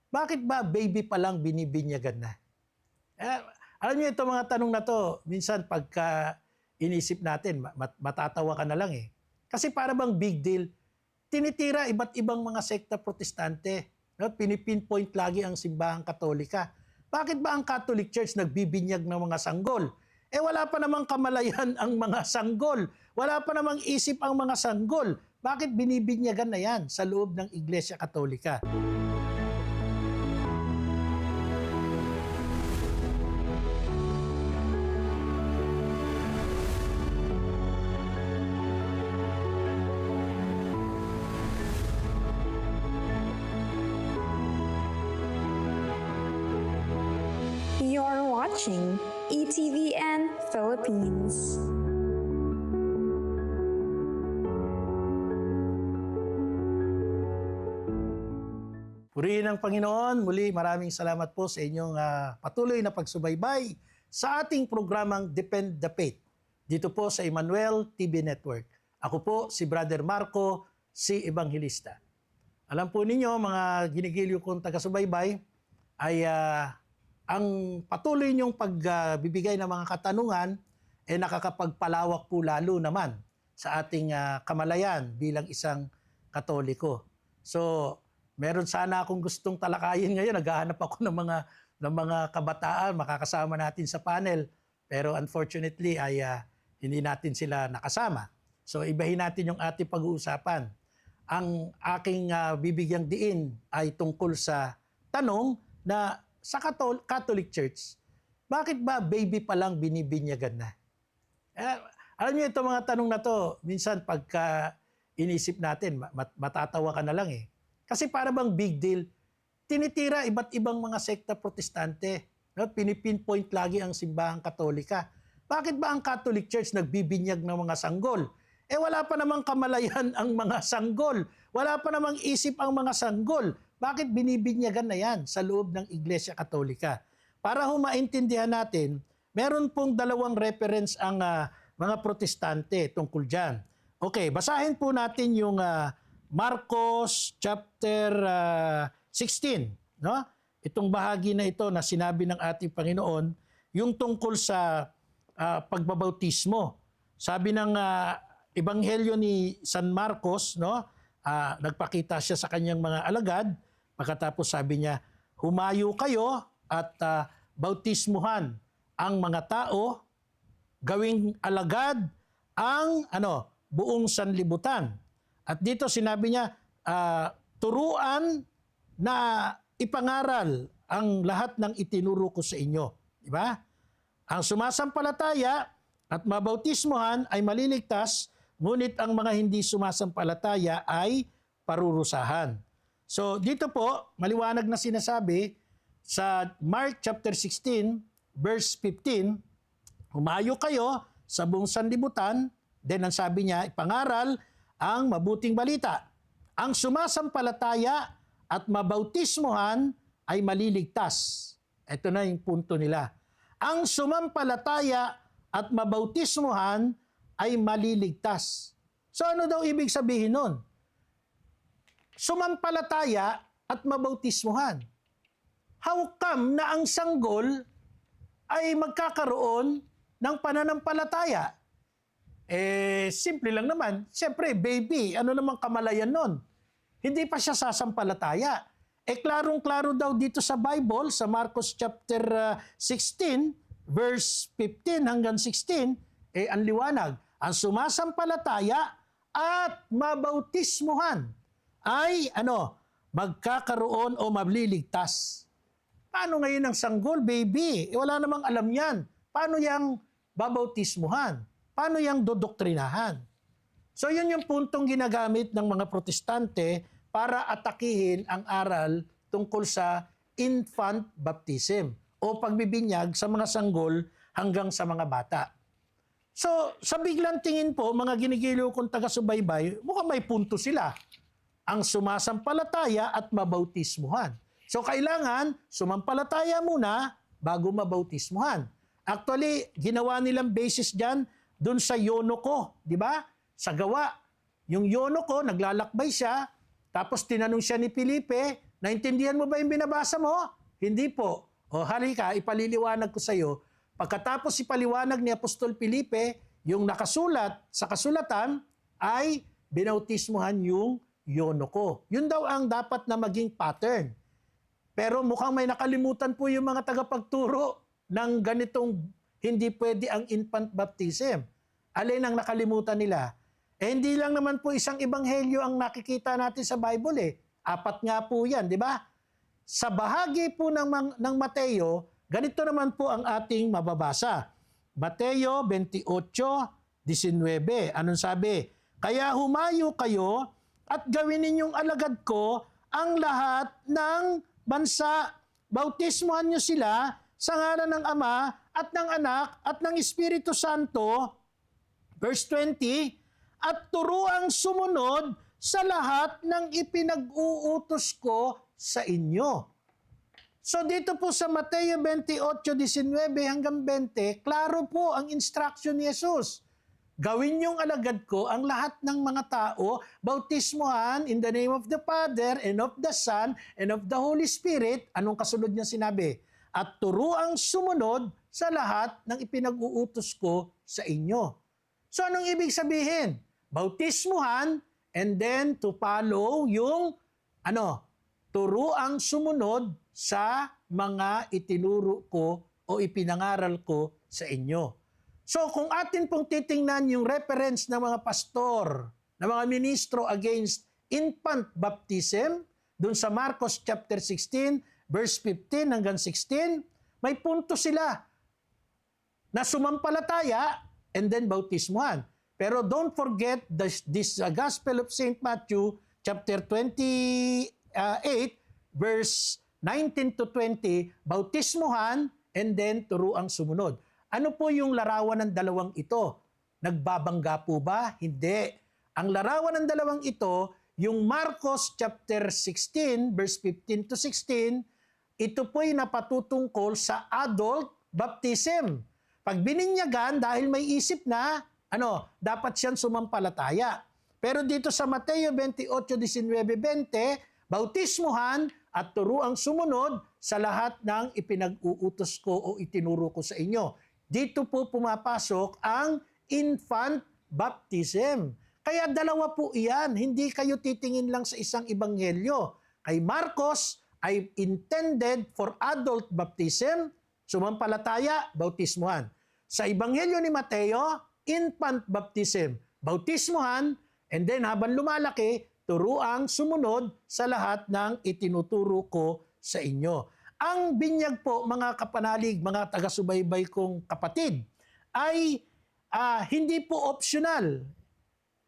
Bakit ba baby pa lang binibinyagan na? Eh, alam niyo itong mga tanong na to, minsan pagka inisip natin, matatawa ka na lang eh. Kasi para bang big deal, tinitira iba't ibang mga sekta protestante. No? Pinipinpoint lagi ang simbahang katolika. Bakit ba ang Catholic Church nagbibinyag ng mga sanggol? Eh wala pa namang kamalayan ang mga sanggol. Wala pa namang isip ang mga sanggol. Bakit binibinyagan na yan sa loob ng Iglesia Katolika? You're watching ETVN Philippines. Purihin ang Panginoon. Muli maraming salamat po sa inyong patuloy na pagsubaybay sa ating programang Defend the Faith dito po sa Emmanuel TV Network. Ako po si Brother Marco, si Evangelista. Alam po ninyo mga ginigiliw kong taga-subaybay ay ang patuloy niyong pagbibigay ng mga katanungan ay nakakapagpalawak po lalo naman sa ating kamalayan bilang isang Katoliko. So, meron sana akong gustong talakayin ngayon. Naghahanap ako ng mga kabataan makakasama natin sa panel. Pero unfortunately ay hindi natin sila nakasama. So ibahin natin yung ating pag-uusapan. Ang aking bibigyang diin ay tungkol sa tanong na sa Catholic Church, bakit ba baby pa lang binibinyagan na? Alam niyo itong mga tanong na to, minsan pagka inisip natin, matatawa ka na lang eh. Kasi para bang big deal, tinitira iba't ibang mga sekta protestante. No? Pinipinpoint lagi ang simbahang katolika. Bakit ba ang Catholic Church nagbibinyag ng mga sanggol? Eh wala pa namang kamalayan ang mga sanggol. Wala pa namang isip ang mga sanggol. Bakit binibinyagan na yan sa loob ng Iglesia Katolika? Para humaintindihan natin, meron pong dalawang reference ang mga protestante tungkol dyan. Okay, basahin po natin yung Marcos chapter 16, no? Itong bahagi na ito na sinabi ng ating Panginoon, yung tungkol sa pagbabautismo. Sabi ng Ebanghelyo ni San Marcos, no? Nagpakita siya sa kanyang mga alagad, pagkatapos sabi niya, humayo kayo at bautismuhan ang mga tao, gawing alagad ang buong sanlibutan. At dito sinabi niya, turuan na ipangaral ang lahat ng itinuro ko sa inyo. Di ba? Ang sumasampalataya at mabautismuhan ay maliligtas, ngunit ang mga hindi sumasampalataya ay parurusahan. So dito po, maliwanag na sinasabi sa Mark chapter 16, verse 15, humayo kayo sa buong sanlibutan, then ang sabi niya, ipangaral ang mabuting balita. Ang sumasampalataya at mabautismuhan ay maliligtas. Ito na yung punto nila. Ang sumampalataya at mabautismuhan ay maliligtas. So ano daw ibig sabihin nun? Sumampalataya at mabautismuhan. How come na ang sanggol ay magkakaroon ng pananampalataya? Simple lang naman. Siyempre, baby, ano namang kamalayan nun? Hindi pa siya sasampalataya. Klarong-klaro daw dito sa Bible, sa Marcos chapter 16, verse 15 hanggang 16, ang liwanag. Ang sumasampalataya at mabautismuhan ay magkakaroon o magliligtas. Paano ngayon ang sanggol, baby? Wala namang alam yan. Paano yang babautismuhan? Paano yang dodoktrinahan? So yun yung puntong ginagamit ng mga protestante para atakihin ang aral tungkol sa infant baptism o pagbibinyag sa mga sanggol hanggang sa mga bata. So sa biglang tingin po, mga ginigiliw kong taga-subaybay, mukhang may punto sila. Ang sumasampalataya at mabautismuhan. So kailangan sumampalataya muna bago mabautismuhan. Actually, ginawa nilang basis dyan doon sa Yonoko, di ba? Sa gawa. Yung Yonoko, naglalakbay siya, tapos tinanong siya ni Felipe, Naintindihan mo ba yung binabasa mo? Hindi po. O halika, ipaliliwanag ko sa iyo. Pagkatapos ipaliwanag ni Apostol Felipe, yung nakasulat sa kasulatan ay binautismuhan yung yonoko. Yun daw ang dapat na maging pattern. Pero mukhang may nakalimutan po yung mga tagapagturo ng ganitong hindi pwede ang infant baptism. Alin ang nakalimutan nila? Hindi lang naman po isang ebanghelyo ang nakikita natin sa Bible eh. 4 nga po yan, di ba? Sa bahagi po ng Mateo, ganito naman po ang ating mababasa. Mateo 28:19. Anong sabi? Kaya humayo kayo at gawin ninyong alagad ko ang lahat ng bansa. Bautismuhan niyo sila sa ngalan ng Ama at ng Anak at ng Espiritu Santo. Verse 20, at turuang sumunod sa lahat ng ipinag-uutos ko sa inyo. So dito po sa Mateo 28:19 hanggang 20, klaro po ang instruction ni Jesus. Gawin niyong alagad ko ang lahat ng mga tao, bautismuhan in the name of the Father and of the Son and of the Holy Spirit. Anong kasunod niya sinabi? At turuang sumunod sa lahat ng ipinag-uutos ko sa inyo. So anong ibig sabihin? Bautismuhan and then to follow yung turuang sumunod sa mga itinuro ko o ipinangaral ko sa inyo. So kung atin pong titingnan yung reference ng mga pastor, ng mga ministro against infant baptism, dun sa Marcos chapter 16, verse 15 hanggang 16, may punto sila na sumampalataya and then bautismuhan. Pero don't forget this Gospel of St. Matthew chapter 28, verse 19 to 20, bautismuhan and then turuang sumunod. Ano po yung larawan ng dalawang ito? Nagbabangga po ba? Hindi. Ang larawan ng dalawang ito, yung Marcos chapter 16, verse 15 to 16, ito po'y napatutungkol sa adult baptism. Pag bininyagan, dahil may isip na, dapat siyang sumampalataya. Pero dito sa Mateo 28:19-20, bautismuhan at turuang sumunod sa lahat ng ipinag-uutos ko o itinuro ko sa inyo. Dito po pumapasok ang infant baptism. Kaya dalawa po iyan, hindi kayo titingin lang sa isang ebanghelyo. Kay Marcos ay intended for adult baptism, sumampalataya, bautismuhan. Sa ebanghelyo ni Mateo, infant baptism, bautismuhan, and then habang lumalaki, turuang sumunod sa lahat ng itinuturo ko sa inyo. Ang binyag po, mga kapanalig, mga taga-subaybay kong kapatid, ay hindi po optional,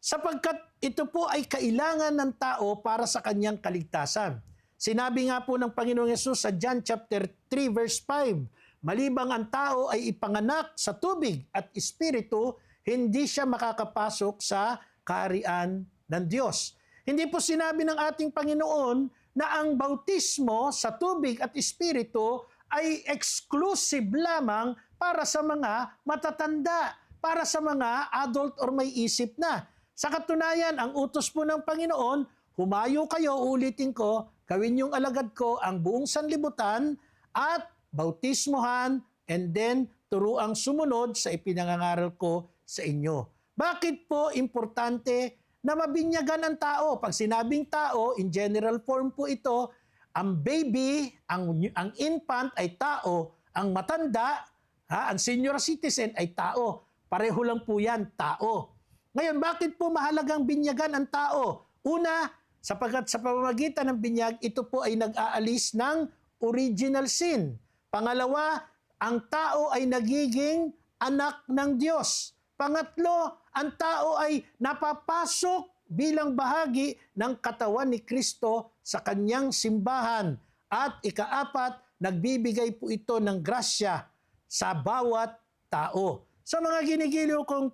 sapagkat ito po ay kailangan ng tao para sa kanyang kaligtasan. Sinabi nga po ng Panginoong Yesus sa John chapter 3 verse 5, malibang ang tao ay ipanganak sa tubig at espiritu, hindi siya makakapasok sa kaharian ng Diyos. Hindi po sinabi ng ating Panginoon na ang bautismo sa tubig at espiritu ay exclusive lamang para sa mga matatanda, para sa mga adult or may isip na. Sa katunayan, ang utos po ng Panginoon, humayo kayo, ulitin ko, gawin yung alagad ko ang buong sanlibutan at bautismuhan and then turuang sumunod sa ipinangangaral ko sa inyo. Bakit po importante na mabinyagan ang tao? Pag sinabing tao, in general form po ito, ang baby, ang infant ay tao, ang matanda, ang senior citizen ay tao. Pareho lang po yan, tao. Ngayon, bakit po mahalagang binyagan ang tao? Una, sapagkat sa pamamagitan ng binyag, ito po ay nag-aalis ng original sin. Pangalawa, ang tao ay nagiging anak ng Diyos. Pangatlo, ang tao ay napapasok bilang bahagi ng katawan ni Kristo sa kanyang simbahan. At ikaapat, nagbibigay po ito ng grasya sa bawat tao. Sa mga ginigiliw kong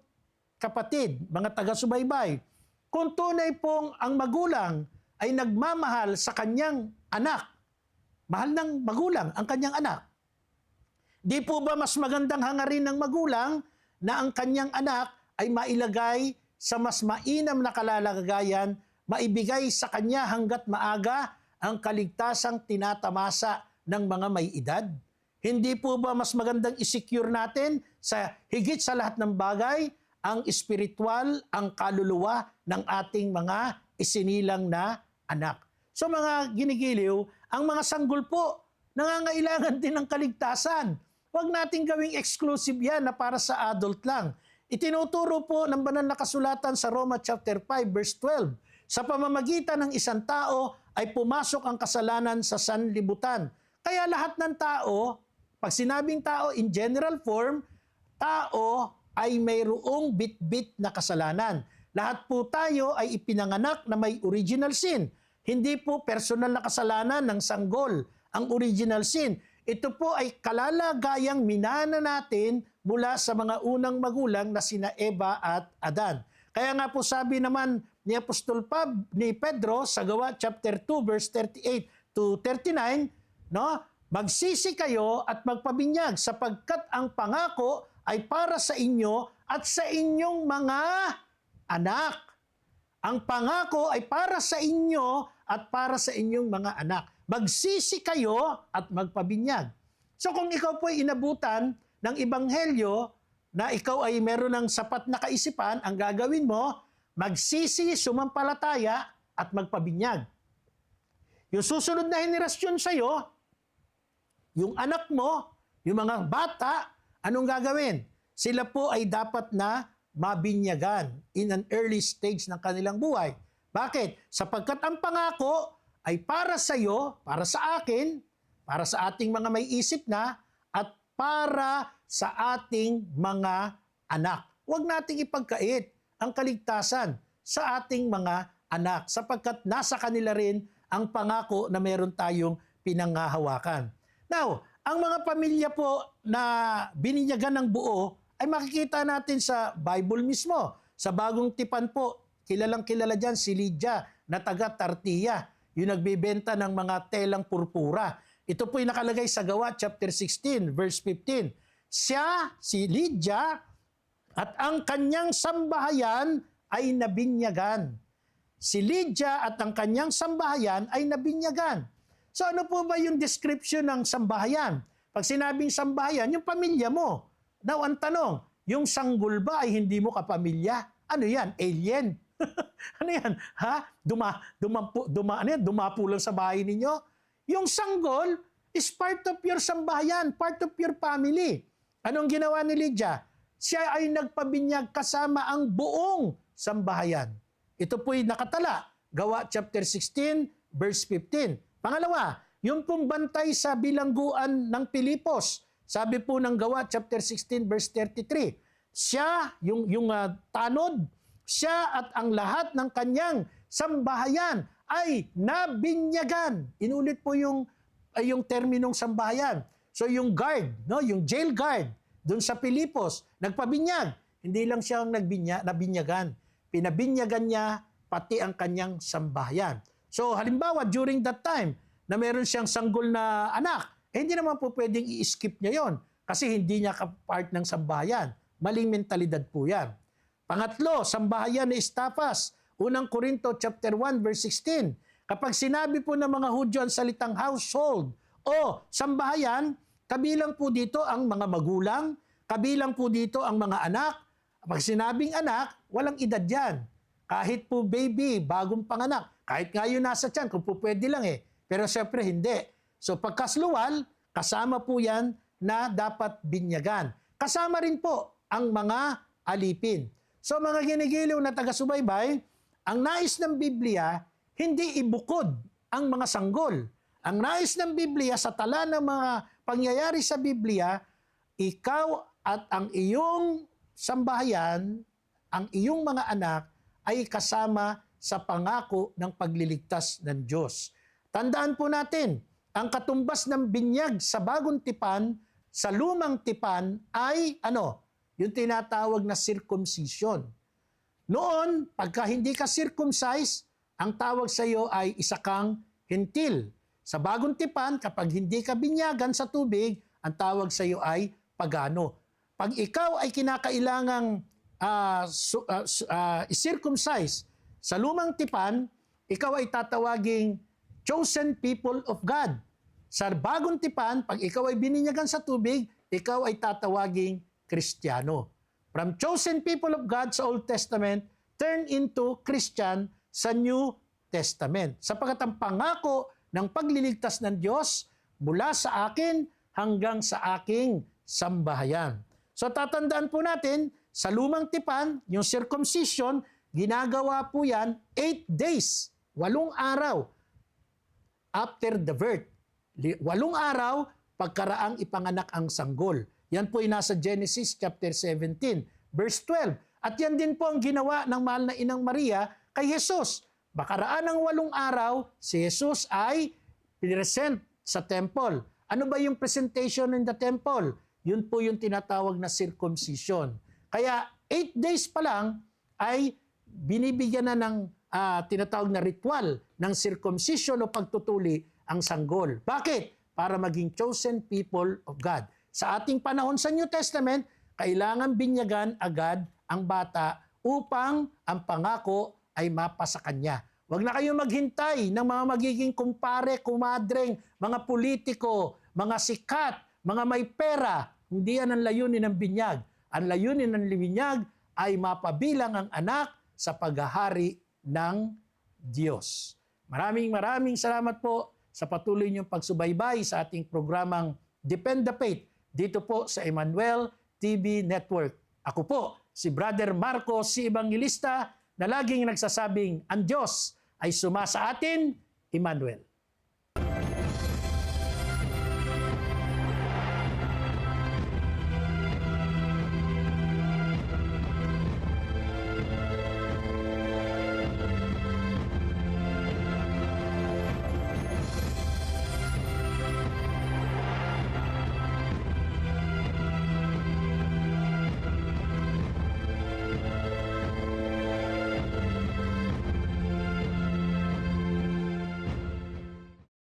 kapatid, mga taga-subaybay, kung tunay pong ang magulang ay nagmamahal sa kanyang anak, mahal ng magulang ang kanyang anak, di po ba mas magandang hangarin ng magulang na ang kanyang anak ay mailagay sa mas mainam na kalalagayan, maibigay sa kanya hanggat maaga ang kaligtasang tinatamasa ng mga may edad? Hindi po ba mas magandang isecure natin sa higit sa lahat ng bagay ang espiritual, ang kaluluwa ng ating mga isinilang na anak? So mga ginigiliw, ang mga sanggol po, nangangailangan din ng kaligtasan. Huwag nating gawing exclusive yan na para sa adult lang. Itinuturo po ng banal na kasulatan sa Roma chapter 5 verse 12, sa pamamagitan ng isang tao ay pumasok ang kasalanan sa sanlibutan. Kaya lahat ng tao, pag sinabing tao in general form, tao ay mayroong bit-bit na kasalanan. Lahat po tayo ay ipinanganak na may original sin. Hindi po personal na kasalanan ng sanggol ang original sin. Ito po ay kalalagayang minana natin mula sa mga unang magulang na sina Eva at Adan. Kaya nga po sabi naman ni ni Pedro sa Gawa chapter 2 verse 38 to 39, no? Magsisi kayo at magpabinyag sapagkat ang pangako ay para sa inyo at sa inyong mga anak. Ang pangako ay para sa inyo at para sa inyong mga anak. Magsisi kayo at magpabinyag. So kung ikaw po ay inabutan ng ebanghelyo na ikaw ay meron ng sapat na kaisipan, ang gagawin mo, magsisi, sumampalataya at magpabinyag. Yung susunod na henerasyon sa'yo, yung anak mo, yung mga bata, anong gagawin? Sila po ay dapat na mabinyagan in an early stage ng kanilang buhay. Bakit? Sapagkat ang pangako ay para sa iyo, para sa akin, para sa ating mga may isip na, at para sa ating mga anak. Huwag nating ipagkait ang kaligtasan sa ating mga anak sapagkat nasa kanila rin ang pangako na meron tayong pinanghahawakan. Now, ang mga pamilya po na bininyagan ng buo ay makikita natin sa Bible mismo. Sa Bagong Tipan po, kilalang-kilala dyan si Lydia na taga Tartia, yung nagbebenta ng mga telang purpura. Ito po'y nakalagay sa Gawa chapter 16 verse 15. Siya, si Lydia, at ang kanyang sambahayan ay nabinyagan. Si Lydia at ang kanyang sambahayan ay nabinyagan. So ano po ba yung description ng sambahayan? Pag sinabing sambahayan, yung pamilya mo. Now, ang tanong, yung sanggol ba ay hindi mo kapamilya? Ano yan? Alien? Ano yan? Ha? Dumapo lang sa bahay ninyo? Yung sanggol is part of your sambahayan, part of your family. Anong ginawa ni Lydia? Siya ay nagpabinyag kasama ang buong sambahayan. Ito po'y nakatala. Gawa chapter 16, verse 15. Pangalawa, yung pong bantay sa bilangguan ng Pilipos. Sabi po ng Gawa chapter 16, verse 33. Siya, yung tanod, siya at ang lahat ng kanyang sambahayan ay nabinyagan. Inulit po yung terminong sambahayan. So yung guard, no, yung jail guard doon sa Pilipos, nagpabinyag. Hindi lang siya nabinyagan. Pinabinyagan niya pati ang kanyang sambahayan. So halimbawa, during that time na meron siyang sanggol na anak, hindi naman po pwedeng i-skip niya yon kasi hindi niya part ng sambahayan. Maling mentalidad po yan. Pangatlo, sambahayan na Estafas. Unang Korinto chapter 1 verse 16. Kapag sinabi po ng mga Hudyo ang salitang household o sambahayan, kabilang po dito ang mga magulang, kabilang po dito ang mga anak. Kapag sinabing anak, walang edad yan. Kahit po baby, bagong panganak, kahit nga yun nasa tiyan, kung po pwede lang eh. Pero syempre hindi. So pagkasluwal, kasama po yan na dapat binyagan. Kasama rin po ang mga alipin. So mga ginigiliw na taga-subaybay, ang nais ng Biblia, hindi ibukod ang mga sanggol. Ang nais ng Biblia sa tala ng mga pangyayari sa Biblia, ikaw at ang iyong sambahayan, ang iyong mga anak, ay kasama sa pangako ng pagliligtas ng Diyos. Tandaan po natin, ang katumbas ng binyag sa bagong tipan, sa lumang tipan ay yung tinatawag na circumcision. Noon, pagka hindi ka circumcised, ang tawag sa iyo ay isa kang hentil. Sa bagong tipan, kapag hindi ka binyagan sa tubig, ang tawag sa iyo ay pagano. Pag ikaw ay kinakailangang circumcise sa lumang tipan, ikaw ay tatawaging chosen people of God. Sa bagong tipan, pag ikaw ay bininyagan sa tubig, ikaw ay tatawaging Kristiyano. From chosen people of God sa Old Testament, turn into Christian sa New Testament. Sapagkat ang pangako ng pagliligtas ng Diyos mula sa akin hanggang sa aking sambahayan. So tatandaan po natin, sa lumang tipan, yung circumcision, ginagawa po yan 8 days, 8 araw after the birth. 8 araw pagkaraang ipanganak ang sanggol. Yan po ay nasa Genesis chapter 17, verse 12. At yan din po ang ginawa ng mahal na Inang Maria kay Jesus. Bakaraan ng 8 araw, si Jesus ay present sa temple. Ano ba yung presentation in the temple? Yun po yung tinatawag na circumcision. Kaya 8 days pa lang ay binibigyan na ng tinatawag na ritual ng circumcision o pagtutuli ang sanggol. Bakit? Para maging chosen people of God. Sa ating panahon sa New Testament, kailangan binyagan agad ang bata upang ang pangako ay mapasa kanya. Huwag na kayong maghintay ng mga magiging kumpare, kumadreng, mga politiko, mga sikat, mga may pera. Hindi yan ang layunin ng binyag. Ang layunin ng binyag ay mapabilang ang anak sa paghahari ng Diyos. Maraming salamat po sa patuloy niyong pagsubaybay sa ating programang Depend the Faith dito po sa Emmanuel TV Network. Ako po, si Brother Marco C. Evangelista na laging nagsasabing, ang Diyos ay suma sa atin, Emmanuel.